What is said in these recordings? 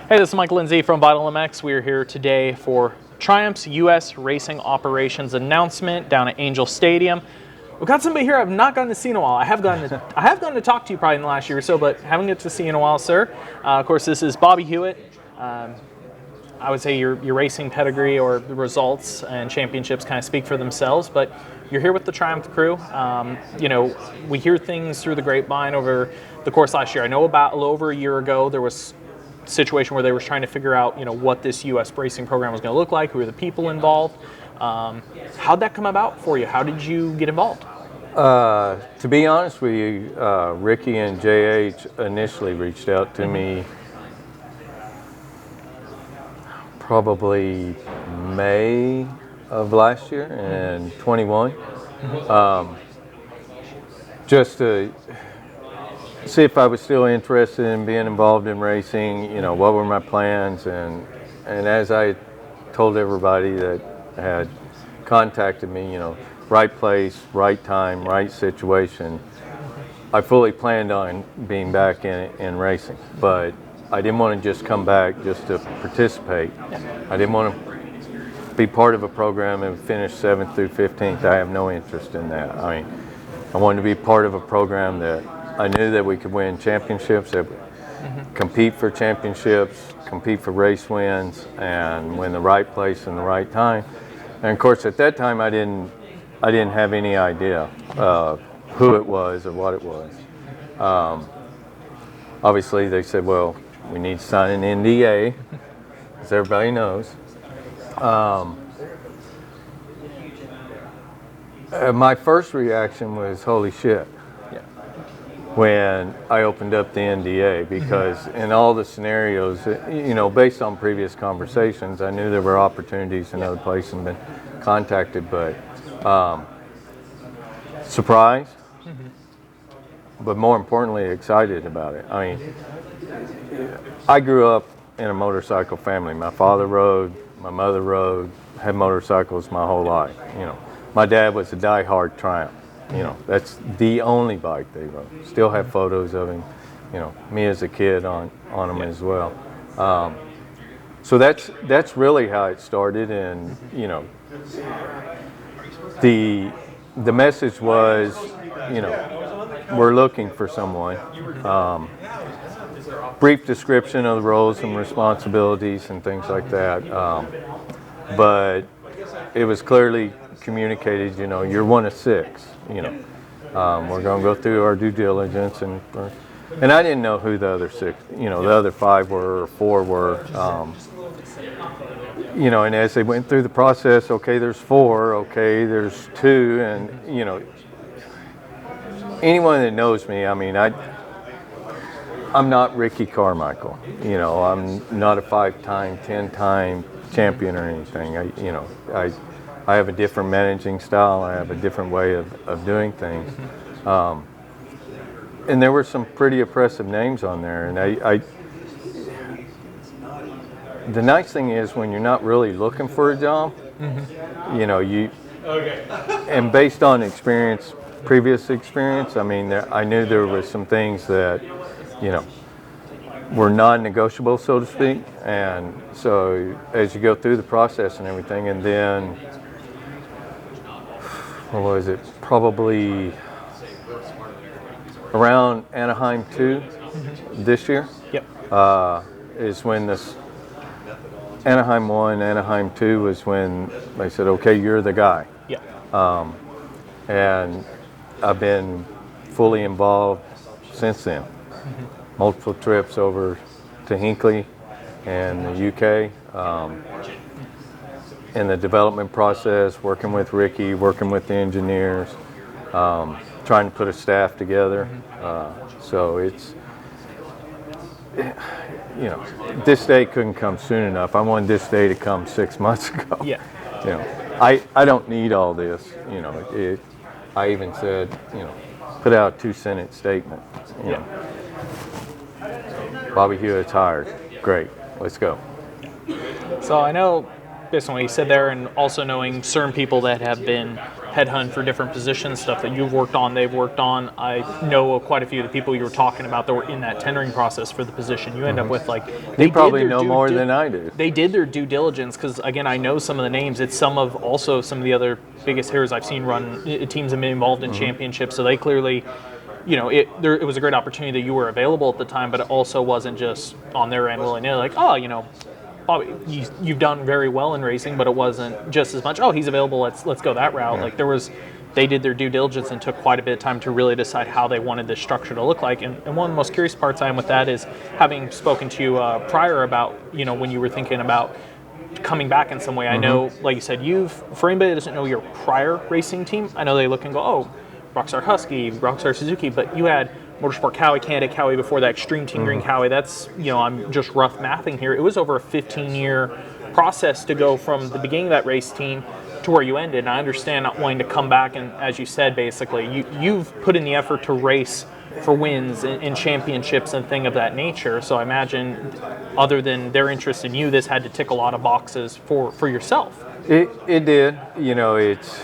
Hey, this is Mike Lindsay from Vital MX. We are here today for Triumph's U.S. Racing Operations announcement down at Angel Stadium. We've got somebody here I've not gotten to see in a while. I have gotten to talk to you probably in the last year or so, but haven't got to see you in a while, sir. Of course, this is Bobby Hewitt. I would say your racing pedigree or the results and championships kind of speak for themselves, but you're here with the Triumph crew. You know, we hear things through the grapevine over the course last year. I know about a little over a year ago there was a situation where they were trying to figure out, you know, what this U.S. racing program was going to look like, who were the people involved. How'd that come about for you? How did you get involved? To be honest with you, Ricky and JH initially reached out to me probably May of last year in 21, just to see if I was still interested in being involved in racing, you know, what were my plans, and as I told everybody that had contacted me, you know, right place, right time, right situation, I fully planned on being back in racing, but I didn't want to just come back just to participate. I didn't want to be part of a program and finish 7th through 15th. I have no interest in that. I mean, I wanted to be part of a program that I knew that we could win championships, that compete for championships, compete for race wins, and win the right place and the right time. And of course, at that time, I didn't have any idea who it was or what it was. Obviously, they said, well, we need to sign an NDA, as everybody knows. My first reaction was, holy shit, when I opened up the NDA, because in all the scenarios, you know, based on previous conversations, I knew there were opportunities in other places and been contacted, but surprised, but more importantly, excited about it. I mean, I grew up in a motorcycle family. My father rode, my mother rode, had motorcycles my whole life. You know, my dad was a die-hard Triumph. You know, that's the only bike they rode. Still have photos of him, you know, me as a kid on them as well. So that's really how it started, and you know, the message was, you know, we're looking for someone. Brief description of the roles and responsibilities and things like that, but it was clearly communicated, you know, you're one of 6, you know. We're going to go through our due diligence, and I didn't know who the other 6, you know, the other 5 were or 4 were, you know, and as they went through the process, okay, there's 4, okay, there's 2, and, you know, anyone that knows me, I mean, I'm not Ricky Carmichael, you know, I'm not a 5-time, 10-time champion or anything. You know, I have a different managing style, I have a different way of doing things. And there were some pretty impressive names on there, and the nice thing is when you're not really looking for a job, you know, and based on experience, previous experience, I mean, I knew there were some things that, you know, were non-negotiable, so to speak. And so as you go through the process and everything, and then, what was it, probably around Anaheim 2 this year, is when this Anaheim 1, Anaheim 2 was when they said, okay, you're the guy. And I've been fully involved since then. Multiple trips over to Hinckley and the UK, in the development process, working with Ricky, working with the engineers, trying to put a staff together. So it's, you know, this day couldn't come soon enough. I wanted this day to come 6 months ago. You know, I don't need all this. You know, I even said, you know, put out a 2-sentence statement. You know, Bobby Hewitt's hired. Great, let's go. So I know, based on what you said there, and also knowing certain people that have been headhunt for different positions, stuff that you've worked on, they've worked on. I know quite a few of the people you were talking about that were in that tendering process for the position. You end up with like they probably know more than I do. They did their due diligence because again, I know some of the names. It's some of the other biggest hitters I've seen run teams have been involved in championships. So they clearly, it was a great opportunity that you were available at the time, but it also wasn't just on their end willy-nilly like, oh, Bobby, you've done very well in racing, but it wasn't just as much, oh, he's available, let's go that route. Yeah. Like they did their due diligence and took quite a bit of time to really decide how they wanted this structure to look like. And one of the most curious parts I am with that is having spoken to you prior about, when you were thinking about coming back in some way. I know, like you said, for anybody that doesn't know your prior racing team, I know they look and go, oh, Rockstar Husky, Rockstar Suzuki, but you had Motorsport Cowie, Canada Cowie before that, Extreme Team Green Cowie. That's, I'm just rough mathing here. It was over a 15-year process to go from the beginning of that race team to where you ended. And I understand not wanting to come back, and as you said, basically, you've put in the effort to race for wins in championships and thing of that nature. So I imagine, other than their interest in you, this had to tick a lot of boxes for yourself. It did. It's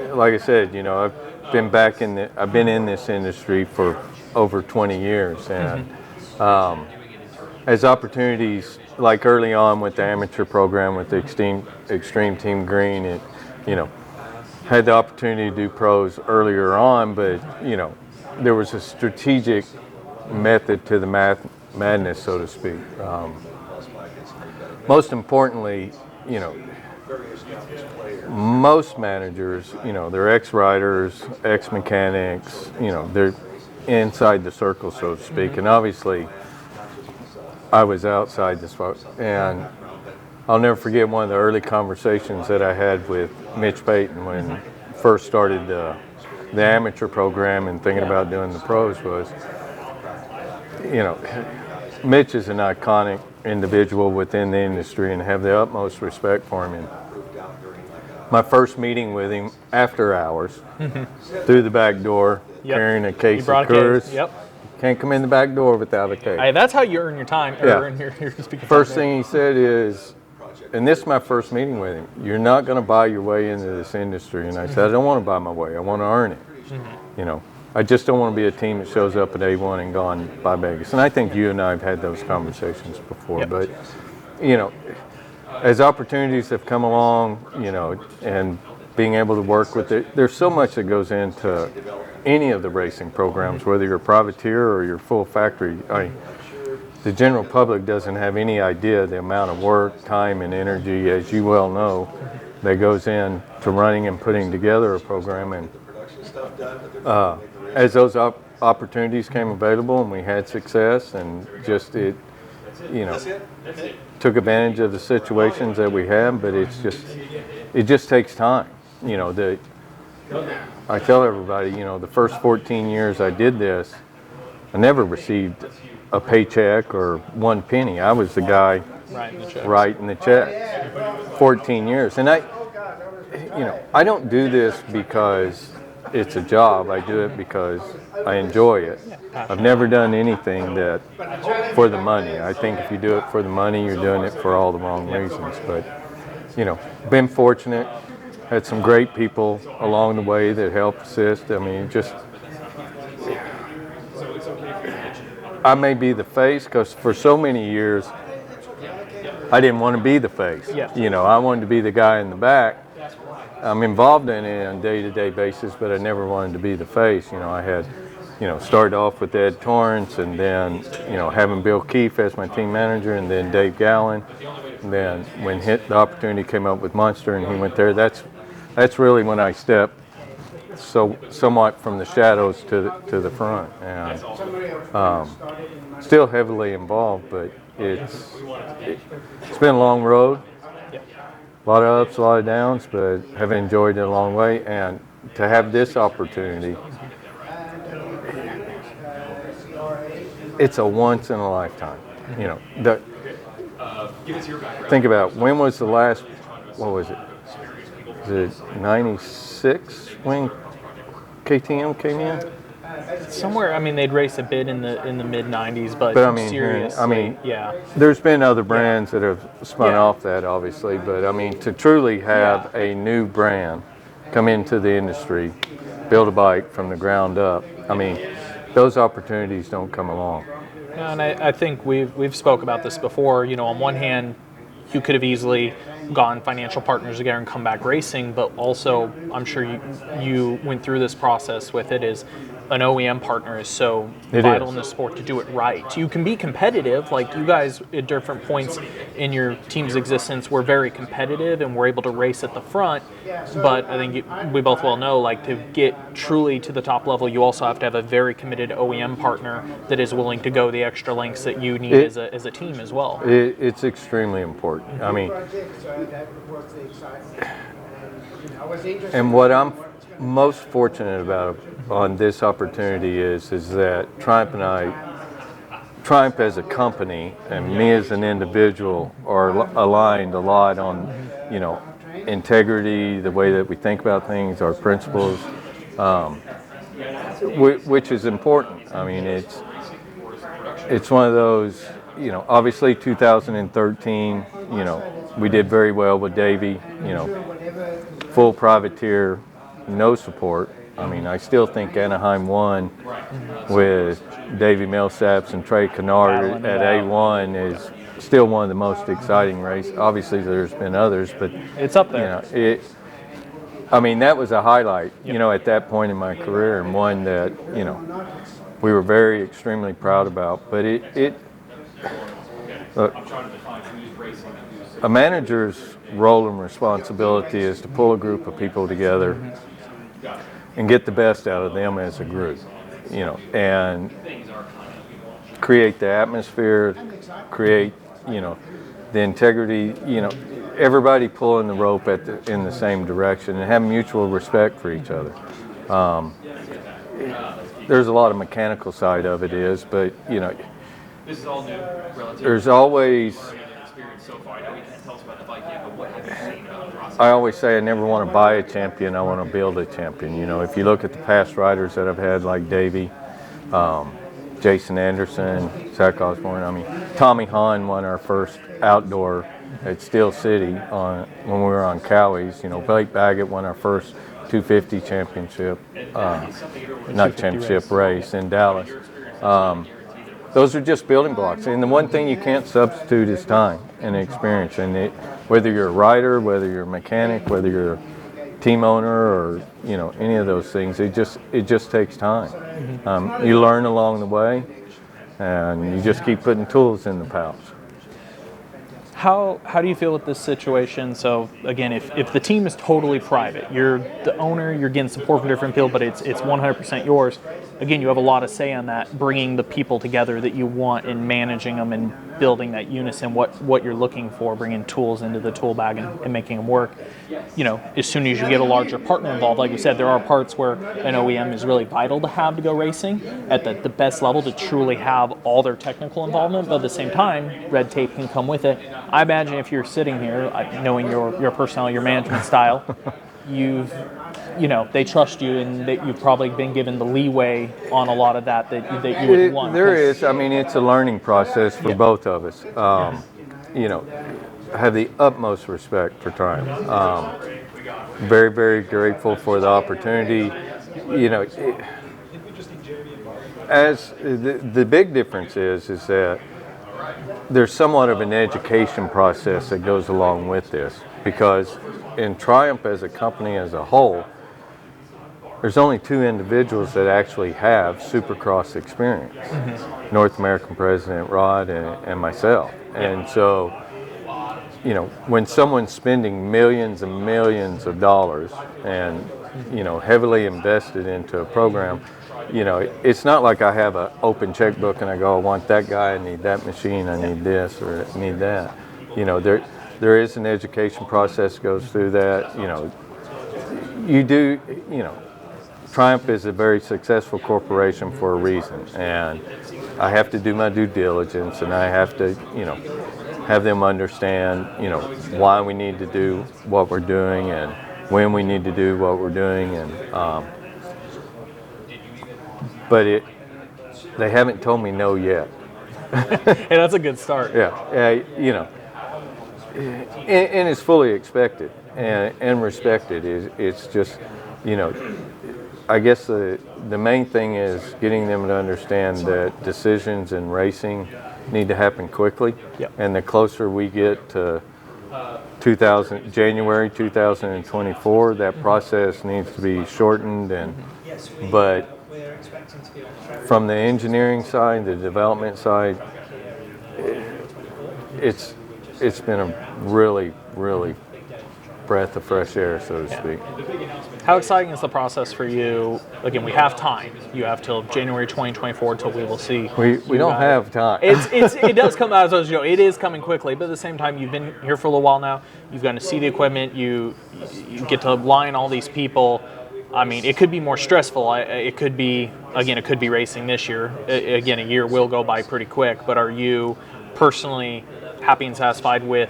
like I said. I've been in this industry for over 20 years, and as opportunities, like early on with the amateur program with the Extreme Team Green, it had the opportunity to do pros earlier on, but there was a strategic method to the madness, so to speak. Most importantly, most managers, they're ex-riders, ex-mechanics, they're inside the circle, so to speak. And obviously, I was outside this, and I'll never forget one of the early conversations that I had with Mitch Payton when I first started the amateur program and thinking about doing the pros was, Mitch is an iconic individual within the industry and have the utmost respect for him. And my first meeting with him after hours, through the back door, carrying a case of Coors. Yep. Can't come in the back door without a case. That's how you earn your time. Earn your speaking First time. thing he said is, and this is my first meeting with him, you're not going to buy your way into this industry. And I said, I don't want to buy my way. I want to earn it. I just don't want to be a team that shows up at A1 and gone by Vegas. And I think you and I have had those conversations before. Yep. But, as opportunities have come along, and being able to work with it, there's so much that goes into any of the racing programs, whether you're a privateer or you're full factory. The general public doesn't have any idea the amount of work, time, and energy, as you well know, that goes in to running and putting together a program. And as those opportunities came available and we had success, and just it took advantage of the situations that we have, but it just takes time. I tell everybody, the first 14 years I did this, I never received a paycheck or one penny. I was the guy writing the checks. 14 years. And I don't do this because it's a job. I do it because I enjoy it. I've never done anything that for the money. I think if you do it for the money, you're doing it for all the wrong reasons. But, been fortunate, had some great people along the way that helped assist. I mean, I may be the face because for so many years, I didn't want to be the face. I wanted to be the guy in the back. I'm involved in it on a day-to-day basis, but I never wanted to be the face. I had, started off with Ed Torrance, and then, having Bill Keefe as my team manager, and then Dave Gallen. And then when the opportunity came up with Munster and he went there, that's really when I stepped somewhat from the shadows to the front. And still heavily involved, but it's been a long road. A lot of ups, a lot of downs, but have enjoyed it a long way. And to have this opportunity, it's a once in a lifetime. Think about when was the last, what was it? Was it 96 when KTM came in? Somewhere, they'd race a bit in the mid '90s, but seriously, there's been other brands that have spun off that, obviously, but to truly have a new brand come into the industry, build a bike from the ground up. I mean, those opportunities don't come along. Yeah, and I think we've spoke about this before. You know, on one hand, you could have easily gone financial partners together and come back racing, but also I'm sure you went through this process with it. Is an OEM partner is so vital in the sport to do it right. You can be competitive, like you guys at different points in your team's existence were very competitive and were able to race at the front, but I think we both well know, like, to get truly to the top level, you also have to have a very committed OEM partner that is willing to go the extra lengths that you need as a team as well. It's extremely important. I mean, and what I'm most fortunate about on this opportunity is that Triumph as a company and me as an individual are aligned a lot on, you know, integrity, the way that we think about things, our principles, which is important. I mean, it's one of those, you know, obviously 2013, you know, we did very well with Davey, you know, full privateer, no support. I mean, I still think Anaheim won with Davey Millsaps and Trey Kennard at A1 is still one of the most exciting races. Obviously, there's been others, but it's up there. You know, I mean, that was a highlight, you know, at that point in my career, and one that, you know, we were very extremely proud about. But a manager's role and responsibility is to pull a group of people together and get the best out of them as a group, you know, and create the atmosphere, create, you know, the integrity, you know, everybody pulling the rope in the same direction and have mutual respect for each other. There's a lot of mechanical side of it but, you know, there's always, I always say I never want to buy a champion, I want to build a champion. You know, if you look at the past riders that I've had, like Davey, Jason Anderson, Zach Osborne, I mean, Tommy Hahn won our first outdoor at Steel City when we were on Cowie's. You know, Blake Baggett won our first 250 championship, race in Dallas. Those are just building blocks. And the one thing you can't substitute is time and experience. And whether you're a rider, whether you're a mechanic, whether you're a team owner, or, you know, any of those things, it just takes time. You learn along the way, and you just keep putting tools in the pouch. How do you feel with this situation? So again, if the team is totally private, you're the owner, you're getting support from different people, but it's 100% yours. Again, you have a lot of say on that, bringing the people together that you want and managing them and building that unison, what you're looking for, bringing tools into the tool bag and making them work. You know, as soon as you get a larger partner involved, like you said, there are parts where an OEM is really vital to have to go racing at the best level to truly have all their technical involvement, but at the same time, red tape can come with it. I imagine if you're sitting here, knowing your personality, your management style, you know, they trust you, and that you've probably been given the leeway on a lot of that you would want. There is. I mean, it's a learning process for both of us. You know, I have the utmost respect for Triumph. Very, very grateful for the opportunity. You know, as the big difference is that there's somewhat of an education process that goes along with this, because in Triumph as a company as a whole, there's only two individuals that actually have Supercross experience, North American President Rod and myself. And so, you know, when someone's spending millions and millions of dollars and, you know, heavily invested into a program, you know, it's not like I have an open checkbook and I go, I want that guy, I need that machine, I need this, or I need that. You know, there is an education process that goes through that. You know, you know, Triumph is a very successful corporation for a reason, and I have to do my due diligence, and I have to, you know, have them understand, you know, why we need to do what we're doing and when we need to do what we're doing, and but they haven't told me no yet. Hey, that's a good start. Yeah, you know, and it's fully expected and respected. It's just, you know, I guess the main thing is getting them to understand that decisions in racing need to happen quickly. Yep. And the closer we get to January 2024, that process needs to be shortened. But from the engineering side, the development side, it's been a really breath of fresh air, so to speak. How exciting is the process for you? Again, we have time. You have till January 2024 till we will see. We don't have time. It does come out as you know. It is coming quickly, but at the same time, you've been here for a little while now. You've gotten to see the equipment. You get to line all these people. I mean, it could be more stressful. It could be racing this year. Again, a year will go by pretty quick. But are you personally happy and satisfied with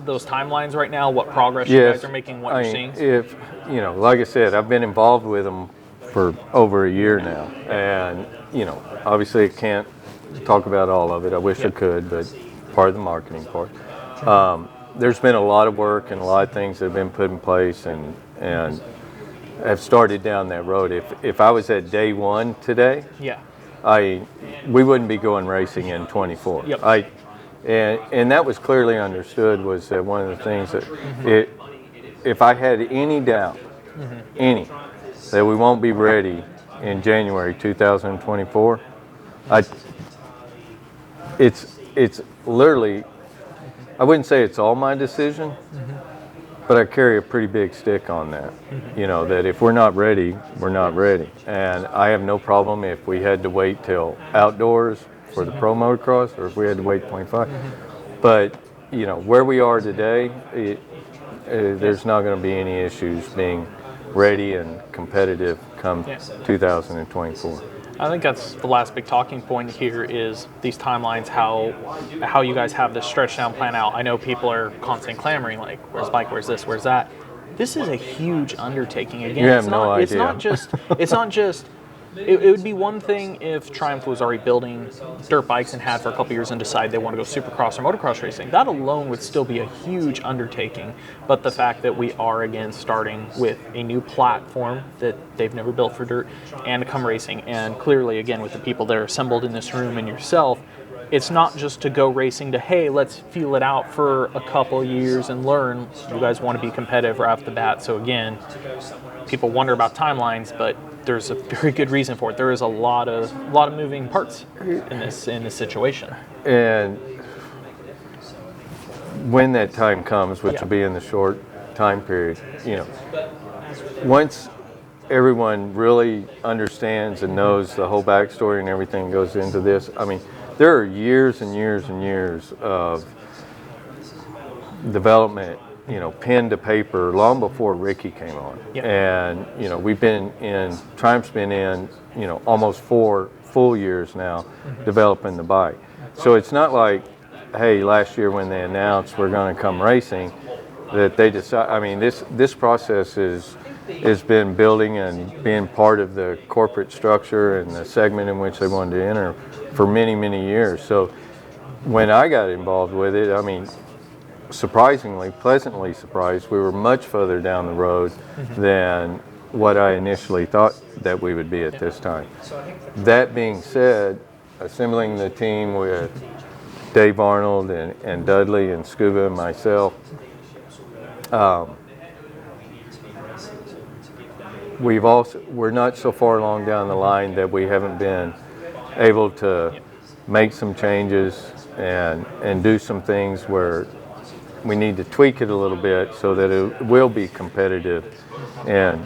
those timelines right now? What progress you guys are making? What you're seeing? If you know, like I said, I've been involved with them for over a year now, and you know, obviously I can't talk about all of it. I wish I could, but part of the marketing part. There's been a lot of work and a lot of things that have been put in place, and have started down that road. If I was at day one today, we wouldn't be going racing in 24. Yep. And that was clearly understood, was that one of the things that if I had any doubt, that we won't be ready in January 2024, it's literally, I wouldn't say it's all my decision, but I carry a pretty big stick on that. You know, that if we're not ready, we're not ready. And I have no problem if we had to wait till outdoors for the pro motocross, or if we had to wait 25. But, you know, where we are today, there's not going to be any issues being ready and competitive come 2024. I think that's the last big talking point here is these timelines, how you guys have this stretched down plan out. I know people are constantly clamoring, like, where's bike, where's this, where's that. This is a huge undertaking. Again, you have no idea. It's not just, it would be one thing if Triumph was already building dirt bikes and had for a couple years and decide they want to go Supercross or motocross racing. That alone would still be a huge undertaking. But the fact that we are, again, starting with a new platform that they've never built for dirt and to come racing, and clearly, again, with the people that are assembled in this room and yourself, it's not just to go racing to, hey, let's feel it out for a couple years and learn. You guys want to be competitive right off the bat. So again, people wonder about timelines, but there's a very good reason for it. There is a lot of moving parts in this situation. And when that time comes, which will be in the short time period, you know, once everyone really understands and knows the whole backstory and everything goes into this, I mean, there are years and years and years of development, you know, pen to paper, long before Ricky came on. And, you know, Triumph's been in, you know, almost 4 full years now developing the bike. So it's not like, hey, last year when they announced we're going to come racing, that they decide. I mean, this process has been building and being part of the corporate structure and the segment in which they wanted to enter for many, many years. So when I got involved with it, I mean, surprisingly, pleasantly surprised, we were much further down the road than what I initially thought that we would be at this time. That being said, assembling the team with Dave Arnold and Dudley and Scuba and myself, we're not so far along down the line that we haven't been able to make some changes and do some things where we need to tweak it a little bit so that it will be competitive in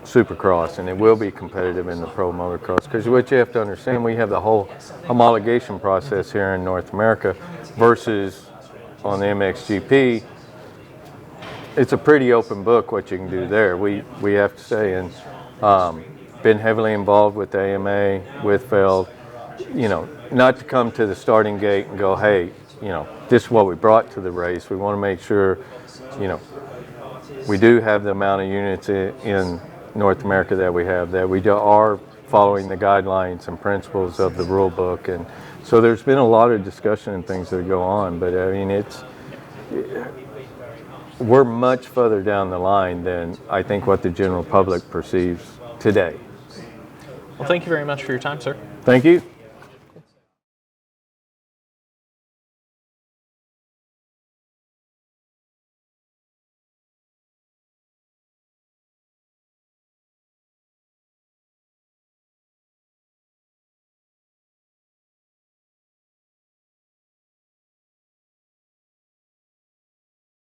Supercross and it will be competitive in the pro motocross. Because what you have to understand, we have the whole homologation process here in North America versus on the MXGP. It's a pretty open book what you can do there, we have to say. And been heavily involved with the AMA, with Feld, you know, not to come to the starting gate and go, hey, you know, this is what we brought to the race. We want to make sure, you know, we do have the amount of units in North America that we have, that we are following the guidelines and principles of the rule book. And so there's been a lot of discussion and things that go on, but I mean, we're much further down the line than I think what the general public perceives today. Well, thank you very much for your time, sir. Thank you.